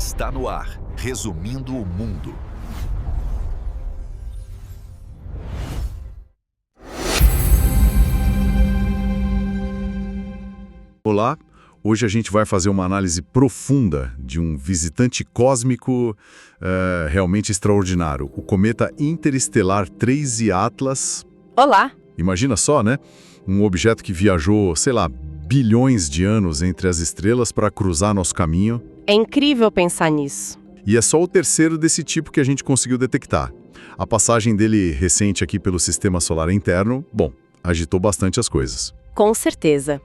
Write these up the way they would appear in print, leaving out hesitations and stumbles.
Está no ar, resumindo o mundo. Olá, hoje a gente vai fazer uma análise profunda de um visitante cósmico realmente extraordinário, o cometa interestelar 3I Atlas. Olá! Imagina só, né? Um objeto que viajou, sei lá, bilhões de anos entre as estrelas para cruzar nosso caminho. É incrível pensar nisso. E é só o terceiro desse tipo que a gente conseguiu detectar. A passagem dele recente aqui pelo Sistema Solar interno, bom, agitou bastante as coisas. Com certeza.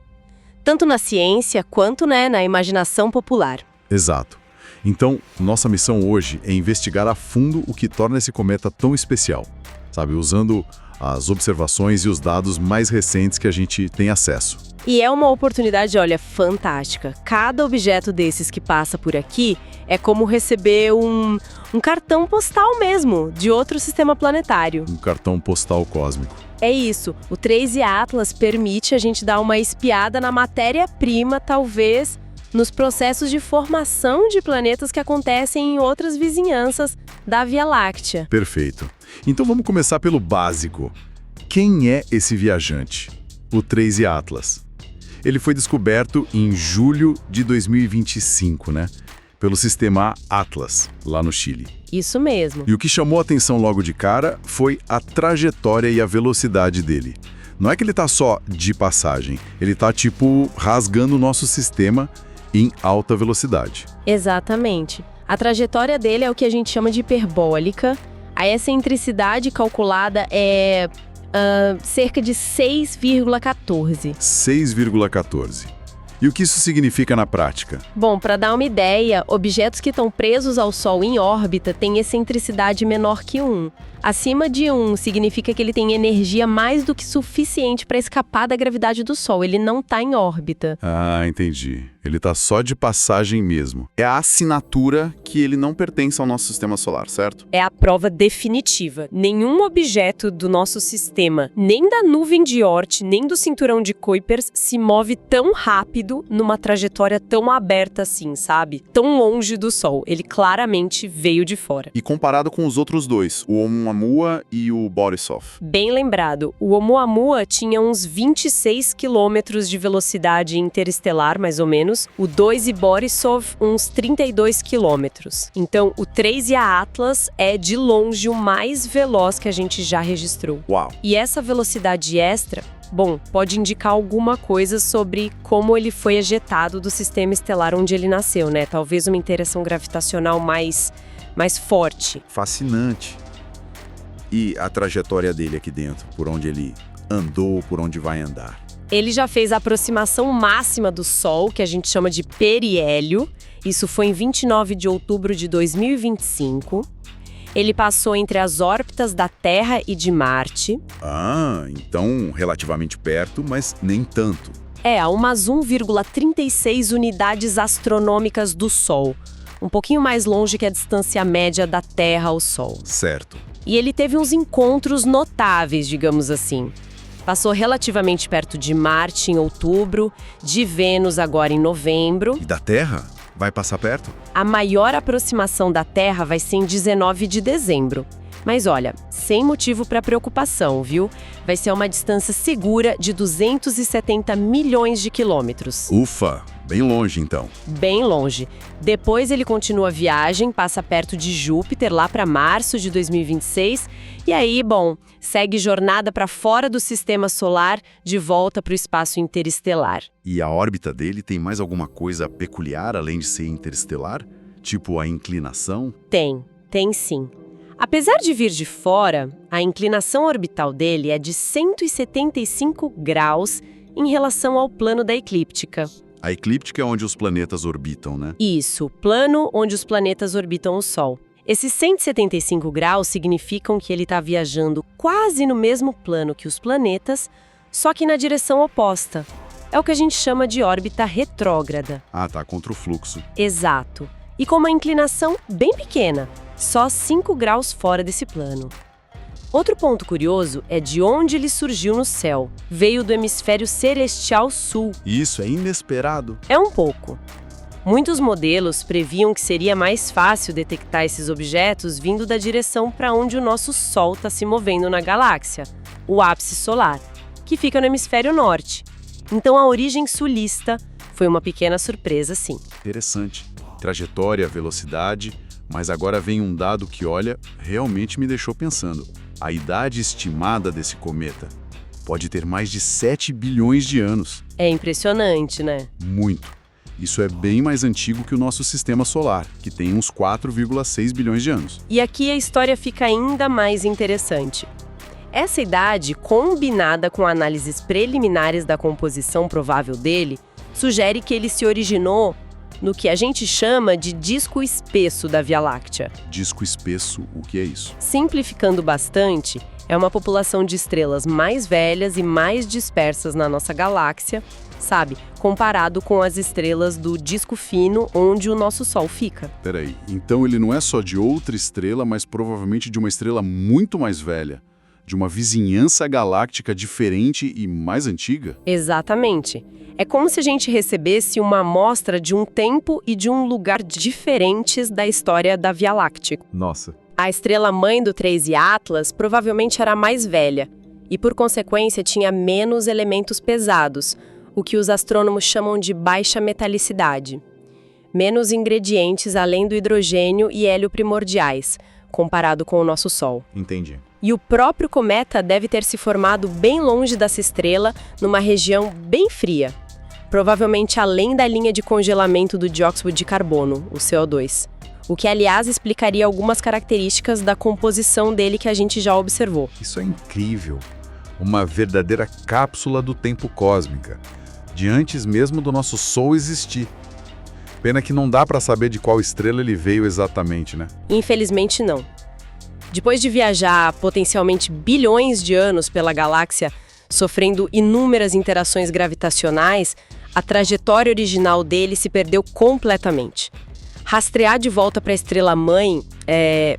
Tanto na ciência quanto, na imaginação popular. Exato. Então, nossa missão hoje é investigar a fundo o que torna esse cometa tão especial, sabe? Usando as observações e os dados mais recentes que a gente tem acesso. E é uma oportunidade, olha, fantástica. Cada objeto desses que passa por aqui é como receber um cartão postal mesmo, de outro sistema planetário. Um cartão postal cósmico. É isso. O 3I Atlas permite a gente dar uma espiada na matéria-prima, talvez, nos processos de formação de planetas que acontecem em outras vizinhanças da Via Láctea. Perfeito. Então vamos começar pelo básico. Quem é esse viajante? O 3I Atlas. Ele foi descoberto em julho de 2025, né? Pelo sistema Atlas, lá no Chile. Isso mesmo. E o que chamou a atenção logo de cara foi a trajetória e a velocidade dele. Não é que ele tá só de passagem, ele tá tipo rasgando o nosso sistema em alta velocidade. Exatamente. A trajetória dele é o que a gente chama de hiperbólica. A excentricidade calculada é cerca de 6,14. 6,14. E o que isso significa na prática? Bom, para dar uma ideia, objetos que estão presos ao Sol em órbita têm excentricidade menor que 1. Acima de 1 significa que ele tem energia mais do que suficiente para escapar da gravidade do Sol. Ele não está em órbita. Ah, entendi. Ele tá só de passagem mesmo. É a assinatura que ele não pertence ao nosso sistema solar, certo? É a prova definitiva. Nenhum objeto do nosso sistema, nem da nuvem de Oort, nem do cinturão de Kuipers, se move tão rápido numa trajetória tão aberta assim, sabe? Tão longe do Sol. Ele claramente veio de fora. E comparado com os outros dois, o Oumuamua e o Borisov. Bem lembrado, o Oumuamua tinha uns 26 quilômetros de velocidade interestelar, mais ou menos. O 2I Borisov, uns 32 quilômetros. Então, o 3I Atlas é, de longe, o mais veloz que a gente já registrou. Uau! E essa velocidade extra, bom, pode indicar alguma coisa sobre como ele foi ejetado do sistema estelar onde ele nasceu, né? Talvez uma interação gravitacional mais forte. Fascinante. E a trajetória dele aqui dentro, por onde ele andou, por onde vai andar? Ele já fez a aproximação máxima do Sol, que a gente chama de periélio. Isso foi em 29 de outubro de 2025. Ele passou entre as órbitas da Terra e de Marte. Ah, então relativamente perto, mas nem tanto. É, a umas 1,36 unidades astronômicas do Sol. Um pouquinho mais longe que a distância média da Terra ao Sol. Certo. E ele teve uns encontros notáveis, digamos assim. Passou relativamente perto de Marte em outubro, de Vênus agora em novembro. E da Terra? Vai passar perto? A maior aproximação da Terra vai ser em 19 de dezembro. Mas olha, sem motivo para preocupação, viu? Vai ser uma distância segura de 270 milhões de quilômetros. Ufa, bem longe então. Bem longe. Depois ele continua a viagem, passa perto de Júpiter, lá para março de 2026. E aí, bom, segue jornada para fora do sistema solar, de volta para o espaço interestelar. E a órbita dele tem mais alguma coisa peculiar, além de ser interestelar? Tipo a inclinação? Tem sim. Apesar de vir de fora, a inclinação orbital dele é de 175 graus em relação ao plano da eclíptica. A eclíptica é onde os planetas orbitam, né? Isso, plano onde os planetas orbitam o Sol. Esses 175 graus significam que ele está viajando quase no mesmo plano que os planetas, só que na direção oposta. É o que a gente chama de órbita retrógrada. Ah, tá, contra o fluxo. Exato. E com uma inclinação bem pequena, só 5 graus fora desse plano. Outro ponto curioso é de onde ele surgiu no céu. Veio do hemisfério celestial sul. Isso é inesperado. É um pouco. Muitos modelos previam que seria mais fácil detectar esses objetos vindo da direção para onde o nosso Sol está se movendo na galáxia, o ápice solar, que fica no hemisfério norte. Então a origem sulista foi uma pequena surpresa, sim. Interessante. Trajetória, velocidade, mas agora vem um dado que, olha, realmente me deixou pensando. A idade estimada desse cometa pode ter mais de 7 bilhões de anos. É impressionante, né? Muito. Isso é bem mais antigo que o nosso sistema solar, que tem uns 4,6 bilhões de anos. E aqui a história fica ainda mais interessante. Essa idade, combinada com análises preliminares da composição provável dele, sugere que ele se originou no que a gente chama de disco espesso da Via Láctea. Disco espesso, o que é isso? Simplificando bastante, é uma população de estrelas mais velhas e mais dispersas na nossa galáxia, sabe? Comparado com as estrelas do disco fino, onde o nosso Sol fica. Peraí, então ele não é só de outra estrela, mas provavelmente de uma estrela muito mais velha, de uma vizinhança galáctica diferente e mais antiga? Exatamente. É como se a gente recebesse uma amostra de um tempo e de um lugar diferentes da história da Via Láctea. Nossa. A estrela-mãe do 3i Atlas provavelmente era mais velha e, por consequência, tinha menos elementos pesados, o que os astrônomos chamam de baixa metalicidade. Menos ingredientes além do hidrogênio e hélio primordiais, comparado com o nosso Sol. Entendi. E o próprio cometa deve ter se formado bem longe dessa estrela, numa região bem fria, provavelmente além da linha de congelamento do dióxido de carbono, o CO2. O que, aliás, explicaria algumas características da composição dele que a gente já observou. Isso é incrível. Uma verdadeira cápsula do tempo cósmica, de antes mesmo do nosso Sol existir. Pena que não dá para saber de qual estrela ele veio exatamente, né? Infelizmente, não. Depois de viajar potencialmente bilhões de anos pela galáxia, sofrendo inúmeras interações gravitacionais, a trajetória original dele se perdeu completamente. Rastrear de volta para a estrela-mãe é,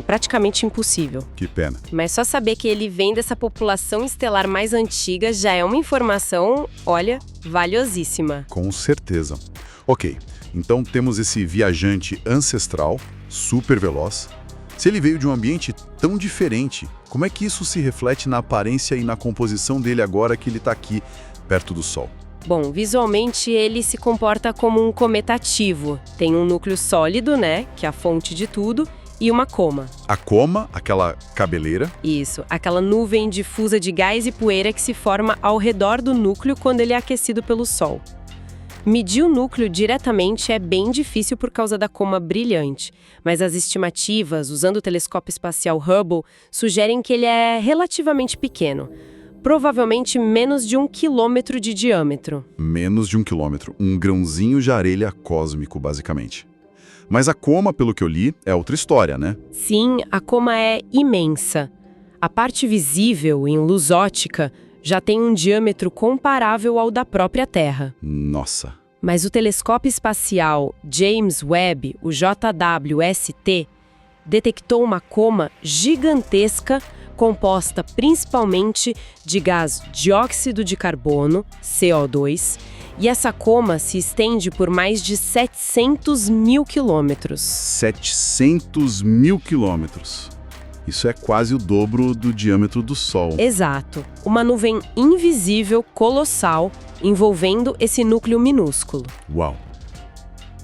praticamente impossível. Que pena. Mas só saber que ele vem dessa população estelar mais antiga já é uma informação, olha, valiosíssima. Com certeza. Ok, então temos esse viajante ancestral, super veloz. Se ele veio de um ambiente tão diferente, como é que isso se reflete na aparência e na composição dele agora que ele está aqui, perto do Sol? Bom, visualmente ele se comporta como um cometa ativo. Tem um núcleo sólido, né, que é a fonte de tudo, e uma coma. A coma, aquela cabeleira. Isso, aquela nuvem difusa de gás e poeira que se forma ao redor do núcleo quando ele é aquecido pelo Sol. Medir o núcleo diretamente é bem difícil por causa da coma brilhante, mas as estimativas, usando o telescópio espacial Hubble, sugerem que ele é relativamente pequeno. Provavelmente menos de 1 quilômetro de diâmetro. Menos de 1 quilômetro. Um grãozinho de areia cósmico, basicamente. Mas a coma, pelo que eu li, é outra história, né? Sim, a coma é imensa. A parte visível, em luz óptica, já tem um diâmetro comparável ao da própria Terra. Nossa. Mas o telescópio espacial James Webb, o JWST, detectou uma coma gigantesca composta principalmente de gás dióxido de carbono, CO2, e essa coma se estende por mais de 700 mil quilômetros. 700 mil quilômetros. Isso é quase o dobro do diâmetro do Sol. Exato. Uma nuvem invisível, colossal, envolvendo esse núcleo minúsculo. Uau!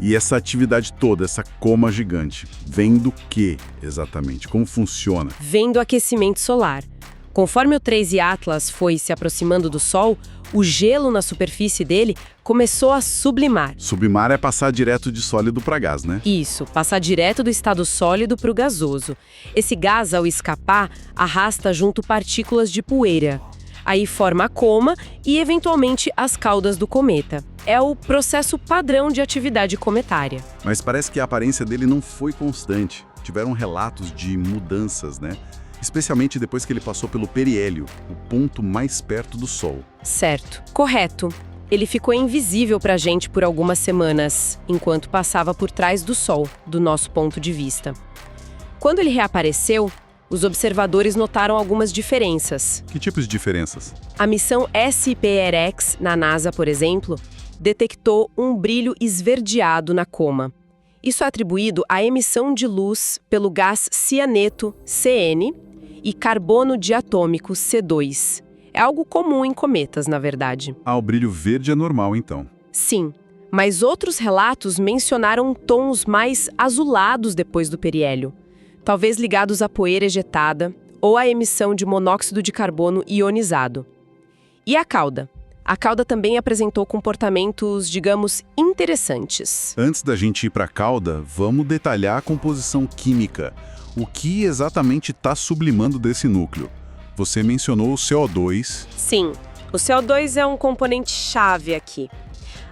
E essa atividade toda, essa coma gigante, vem do quê, exatamente? Como funciona? Vem do aquecimento solar. Conforme o 3i Atlas foi se aproximando do Sol, o gelo na superfície dele começou a sublimar. Sublimar é passar direto de sólido para gás, né? Isso, passar direto do estado sólido para o gasoso. Esse gás, ao escapar, arrasta junto partículas de poeira. Aí forma a coma e, eventualmente, as caudas do cometa. É o processo padrão de atividade cometária. Mas parece que a aparência dele não foi constante. Tiveram relatos de mudanças, né? Especialmente depois que ele passou pelo periélio, o ponto mais perto do Sol. Certo. Correto. Ele ficou invisível para a gente por algumas semanas, enquanto passava por trás do Sol, do nosso ponto de vista. Quando ele reapareceu, os observadores notaram algumas diferenças. Que tipos de diferenças? A missão SPRX, na NASA, por exemplo, detectou um brilho esverdeado na coma. Isso é atribuído à emissão de luz pelo gás cianeto, CN, e carbono diatômico, C2. É algo comum em cometas, na verdade. Ah, o brilho verde é normal, então. Sim, mas outros relatos mencionaram tons mais azulados depois do periélio, talvez ligados à poeira ejetada ou à emissão de monóxido de carbono ionizado. E a cauda? A cauda também apresentou comportamentos, digamos, interessantes. Antes da gente ir para a cauda, vamos detalhar a composição química. O que exatamente está sublimando desse núcleo? Você mencionou o CO2. Sim, o CO2 é um componente-chave aqui.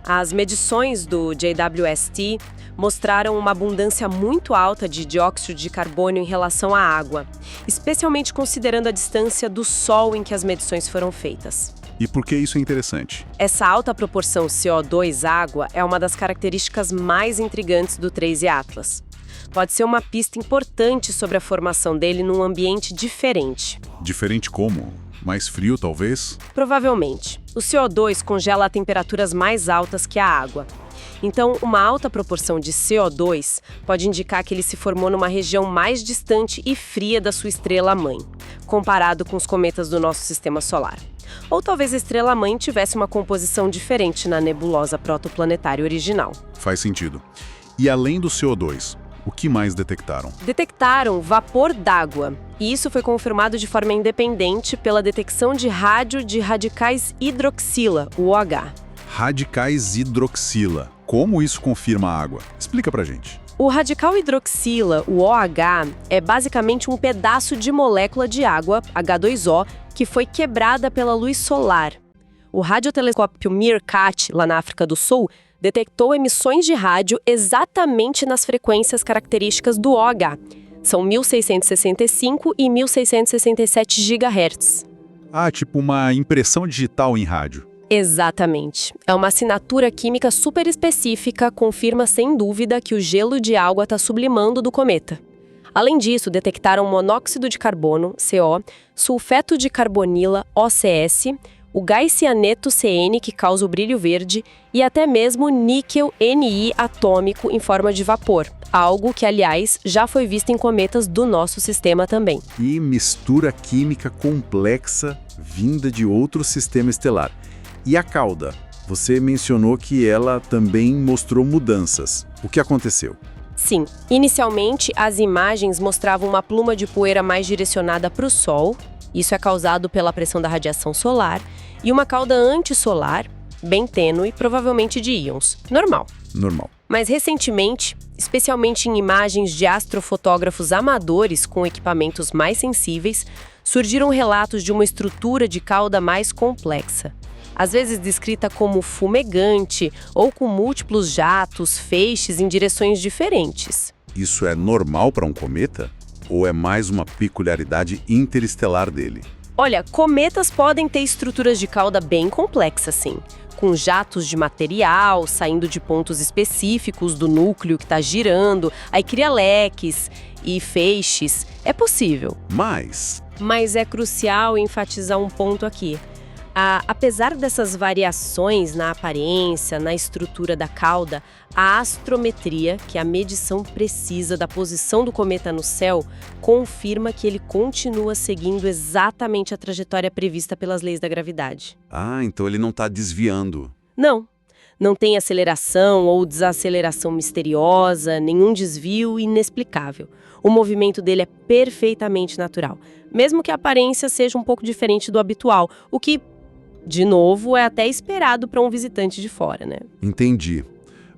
As medições do JWST mostraram uma abundância muito alta de dióxido de carbono em relação à água, especialmente considerando a distância do Sol em que as medições foram feitas. E por que isso é interessante? Essa alta proporção CO2-água é uma das características mais intrigantes do 3I Atlas. Pode ser uma pista importante sobre a formação dele num ambiente diferente. Diferente como? Mais frio, talvez? Provavelmente. O CO2 congela a temperaturas mais altas que a água. Então, uma alta proporção de CO2 pode indicar que ele se formou numa região mais distante e fria da sua estrela-mãe, comparado com os cometas do nosso sistema solar. Ou talvez a estrela-mãe tivesse uma composição diferente na nebulosa protoplanetária original. Faz sentido. E além do CO2, o que mais detectaram? Detectaram vapor d'água, e isso foi confirmado de forma independente pela detecção de rádio de radicais hidroxila, o OH. Radicais hidroxila. Como isso confirma a água? Explica pra gente. O radical hidroxila, o OH, é basicamente um pedaço de molécula de água, H2O, que foi quebrada pela luz solar. O radiotelescópio Meerkat, lá na África do Sul, detectou emissões de rádio exatamente nas frequências características do OH. São 1665 e 1667 GHz. Ah, tipo uma impressão digital em rádio. Exatamente. É uma assinatura química super específica, confirma sem dúvida que o gelo de água está sublimando do cometa. Além disso, detectaram monóxido de carbono, CO, sulfeto de carbonila, OCS, o gás cianeto, CN, que causa o brilho verde, e até mesmo níquel Ni atômico em forma de vapor, algo que, aliás, já foi visto em cometas do nosso sistema também. E mistura química complexa vinda de outro sistema estelar. E a cauda? Você mencionou que ela também mostrou mudanças. O que aconteceu? Sim, inicialmente as imagens mostravam uma pluma de poeira mais direcionada para o Sol, isso é causado pela pressão da radiação solar, e uma cauda antissolar, bem tênue, provavelmente de íons. Normal. Normal. Mas recentemente, especialmente em imagens de astrofotógrafos amadores com equipamentos mais sensíveis, surgiram relatos de uma estrutura de cauda mais complexa. Às vezes descrita como fumegante ou com múltiplos jatos, feixes em direções diferentes. Isso é normal para um cometa? Ou é mais uma peculiaridade interestelar dele? Olha, cometas podem ter estruturas de cauda bem complexas, sim, com jatos de material saindo de pontos específicos do núcleo que está girando, aí cria leques e feixes. É possível. Mas é crucial enfatizar um ponto aqui. Apesar dessas variações na aparência, na estrutura da cauda, a astrometria, que é a medição precisa da posição do cometa no céu, confirma que ele continua seguindo exatamente a trajetória prevista pelas leis da gravidade. Ah, então ele não está desviando. Não tem aceleração ou desaceleração misteriosa, nenhum desvio inexplicável. O movimento dele é perfeitamente natural, mesmo que a aparência seja um pouco diferente do habitual, o que, de novo, é até esperado para um visitante de fora, né? Entendi.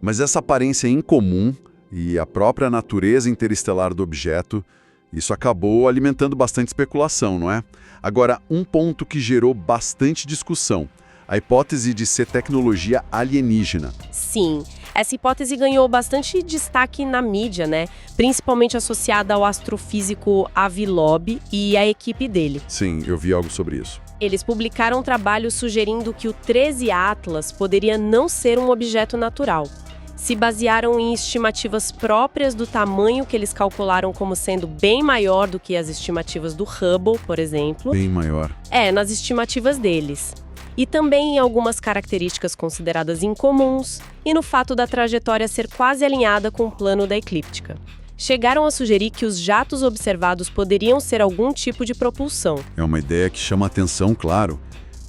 Mas essa aparência incomum e a própria natureza interestelar do objeto, isso acabou alimentando bastante especulação, não é? Agora, um ponto que gerou bastante discussão, a hipótese de ser tecnologia alienígena. Sim, essa hipótese ganhou bastante destaque na mídia, né? Principalmente associada ao astrofísico Avi Loeb e à equipe dele. Sim, eu vi algo sobre isso. Eles publicaram um trabalho sugerindo que o 13 Atlas poderia não ser um objeto natural. Se basearam em estimativas próprias do tamanho que eles calcularam como sendo bem maior do que as estimativas do Hubble, por exemplo. Bem maior. Nas estimativas deles. e também em algumas características consideradas incomuns e no fato da trajetória ser quase alinhada com o plano da eclíptica. Chegaram a sugerir que os jatos observados poderiam ser algum tipo de propulsão. É uma ideia que chama atenção, claro.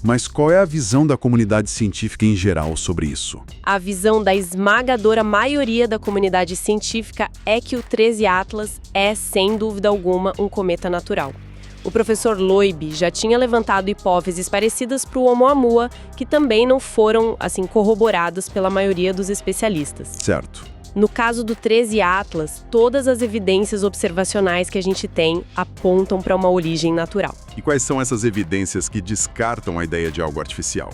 Mas qual é a visão da comunidade científica em geral sobre isso? A visão da esmagadora maioria da comunidade científica é que o 13 Atlas é, sem dúvida alguma, um cometa natural. O professor Loib já tinha levantado hipóteses parecidas para o Oumuamua, que também não foram, corroboradas pela maioria dos especialistas. Certo. No caso do 13 Atlas, todas as evidências observacionais que a gente tem apontam para uma origem natural. E quais são essas evidências que descartam a ideia de algo artificial?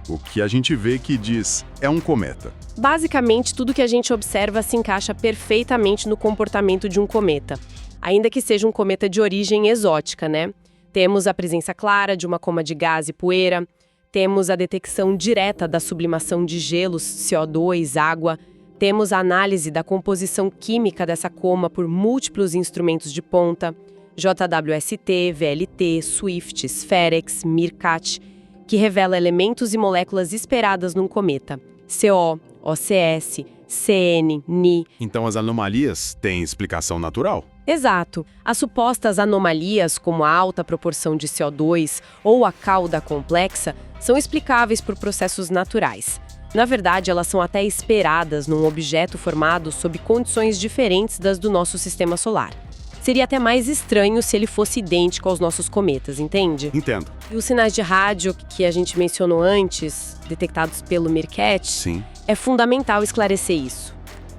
O que a gente vê que diz é um cometa. Basicamente, tudo que a gente observa se encaixa perfeitamente no comportamento de um cometa. Ainda que seja um cometa de origem exótica, né? Temos a presença clara de uma coma de gás e poeira, temos a detecção direta da sublimação de gelos, CO2, água, temos a análise da composição química dessa coma por múltiplos instrumentos de ponta, JWST, VLT, SWIFT, SPHEREX, MeerKAT, que revela elementos e moléculas esperadas num cometa, CO, OCS, CN, Ni. Então as anomalias têm explicação natural? Exato. As supostas anomalias, como a alta proporção de CO2 ou a cauda complexa, são explicáveis por processos naturais. Na verdade, elas são até esperadas num objeto formado sob condições diferentes das do nosso sistema solar. Seria até mais estranho se ele fosse idêntico aos nossos cometas, entende? Entendo. E os sinais de rádio que a gente mencionou antes, detectados pelo MeerKAT, Sim. é fundamental esclarecer isso.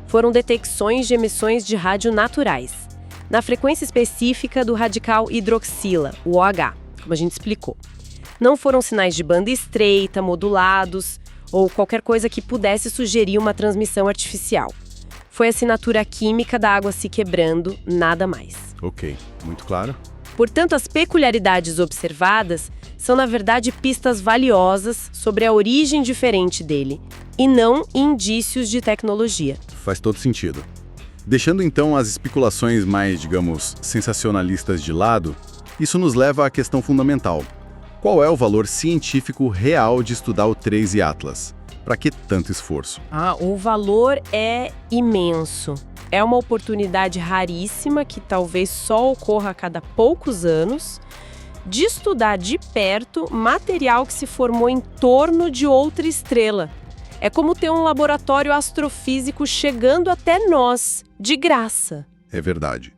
Foram detecções de emissões de rádio naturais, na frequência específica do radical hidroxila, o OH, como a gente explicou. Não foram sinais de banda estreita, modulados, ou qualquer coisa que pudesse sugerir uma transmissão artificial. Foi a assinatura química da água se quebrando, nada mais. Ok, muito claro. Portanto, as peculiaridades observadas são, na verdade, pistas valiosas sobre a origem diferente dele, e não indícios de tecnologia. Faz todo sentido. Deixando então as especulações mais, digamos, sensacionalistas de lado, isso nos leva à questão fundamental. Qual é o valor científico real de estudar o 13 Atlas? Para que tanto esforço? O valor é imenso. É uma oportunidade raríssima que talvez só ocorra a cada poucos anos de estudar de perto material que se formou em torno de outra estrela. É como ter um laboratório astrofísico chegando até nós, de graça. É verdade.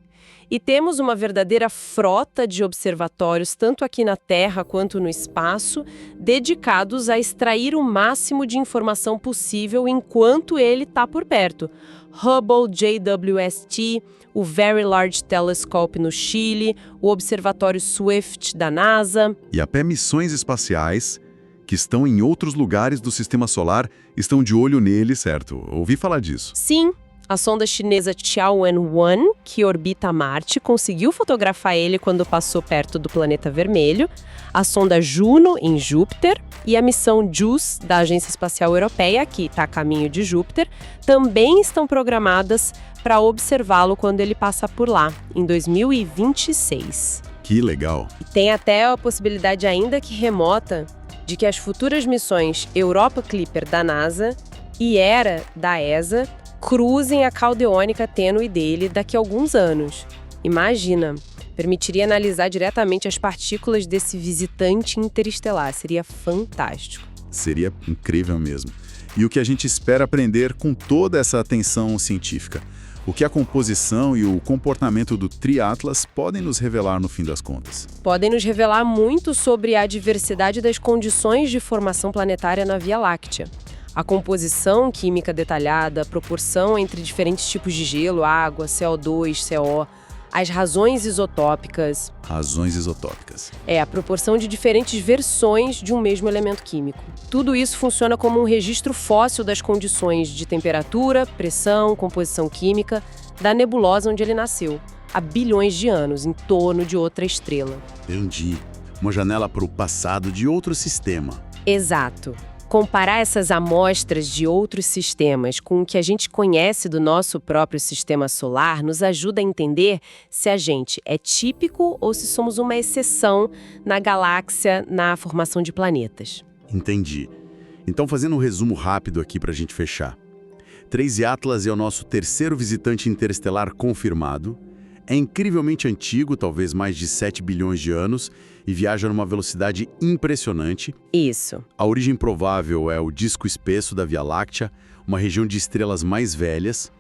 E temos uma verdadeira frota de observatórios, tanto aqui na Terra quanto no espaço, dedicados a extrair o máximo de informação possível enquanto ele está por perto. Hubble, JWST, o Very Large Telescope no Chile, o Observatório Swift da NASA. E até missões espaciais que estão em outros lugares do Sistema Solar estão de olho nele, certo? Ouvi falar disso. Sim. A sonda chinesa Tianwen-1, que orbita Marte, conseguiu fotografar ele quando passou perto do planeta vermelho, a sonda Juno, em Júpiter, e a missão JUICE, da Agência Espacial Europeia, que está a caminho de Júpiter, também estão programadas para observá-lo quando ele passa por lá, em 2026. Que legal! E tem até a possibilidade ainda que remota de que as futuras missões Europa Clipper da NASA e Hera da ESA cruzem a cauda iônica tênue dele daqui a alguns anos. Imagina, permitiria analisar diretamente as partículas desse visitante interestelar. Seria fantástico. Seria incrível mesmo. E o que a gente espera aprender com toda essa atenção científica? O que a composição e o comportamento do Tri-Atlas podem nos revelar no fim das contas? Podem nos revelar muito sobre a diversidade das condições de formação planetária na Via Láctea. A composição química detalhada, a proporção entre diferentes tipos de gelo, água, CO2, CO, as razões isotópicas. Razões isotópicas. A proporção de diferentes versões de um mesmo elemento químico. Tudo isso funciona como um registro fóssil das condições de temperatura, pressão, composição química da nebulosa onde ele nasceu, há bilhões de anos, em torno de outra estrela. Entendi. Uma janela para o passado de outro sistema. Exato. Comparar essas amostras de outros sistemas com o que a gente conhece do nosso próprio sistema solar nos ajuda a entender se a gente é típico ou se somos uma exceção na galáxia na formação de planetas. Entendi. Então, fazendo um resumo rápido aqui para a gente fechar. 3 Atlas é o nosso terceiro visitante interestelar confirmado. É incrivelmente antigo, talvez mais de 7 bilhões de anos, e viaja numa velocidade impressionante. Isso. A origem provável é o disco espesso da Via Láctea, uma região de estrelas mais velhas.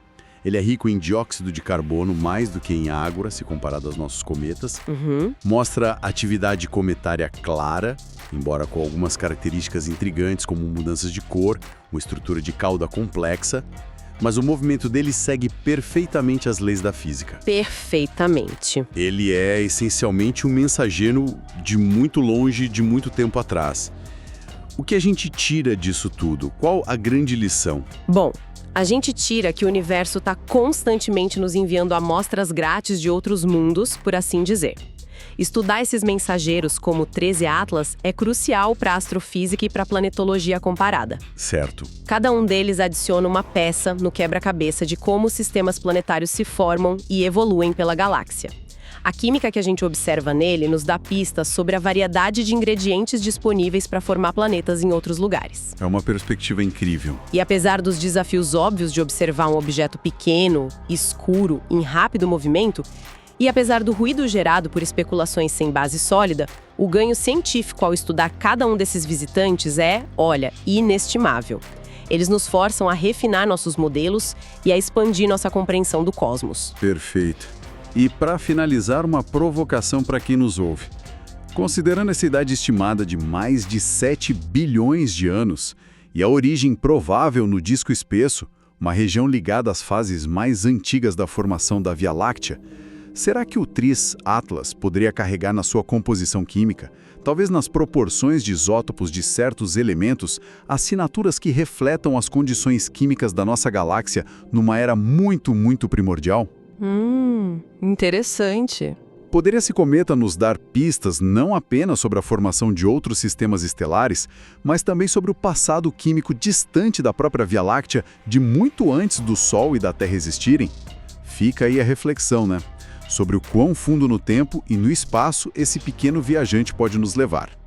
Ele é rico em dióxido de carbono, mais do que em água, se comparado aos nossos cometas. Mostra atividade cometária clara, embora com algumas características intrigantes, como mudanças de cor, uma estrutura de cauda complexa. Mas o movimento dele segue perfeitamente as leis da física. Perfeitamente. Ele é essencialmente um mensageiro de muito longe, de muito tempo atrás. O que a gente tira disso tudo? Qual a grande lição? Bom, a gente tira que o universo está constantemente nos enviando amostras grátis de outros mundos, por assim dizer. Estudar esses mensageiros, como 13 Atlas, é crucial para a astrofísica e para a planetologia comparada. Certo. Cada um deles adiciona uma peça no quebra-cabeça de como os sistemas planetários se formam e evoluem pela galáxia. A química que a gente observa nele nos dá pistas sobre a variedade de ingredientes disponíveis para formar planetas em outros lugares. É uma perspectiva incrível. E apesar dos desafios óbvios de observar um objeto pequeno, escuro, em rápido movimento, e apesar do ruído gerado por especulações sem base sólida, o ganho científico ao estudar cada um desses visitantes é, olha, inestimável. Eles nos forçam a refinar nossos modelos e a expandir nossa compreensão do cosmos. Perfeito. E para finalizar, uma provocação para quem nos ouve. Considerando essa idade estimada de mais de 7 bilhões de anos e a origem provável no disco espesso, uma região ligada às fases mais antigas da formação da Via Láctea, será que o 3 Atlas poderia carregar na sua composição química, talvez nas proporções de isótopos de certos elementos, assinaturas que refletam as condições químicas da nossa galáxia numa era muito, muito primordial? Interessante. Poderia esse cometa nos dar pistas não apenas sobre a formação de outros sistemas estelares, mas também sobre o passado químico distante da própria Via Láctea, de muito antes do Sol e da Terra existirem? Fica aí a reflexão, né? Sobre o quão fundo no tempo e no espaço esse pequeno viajante pode nos levar.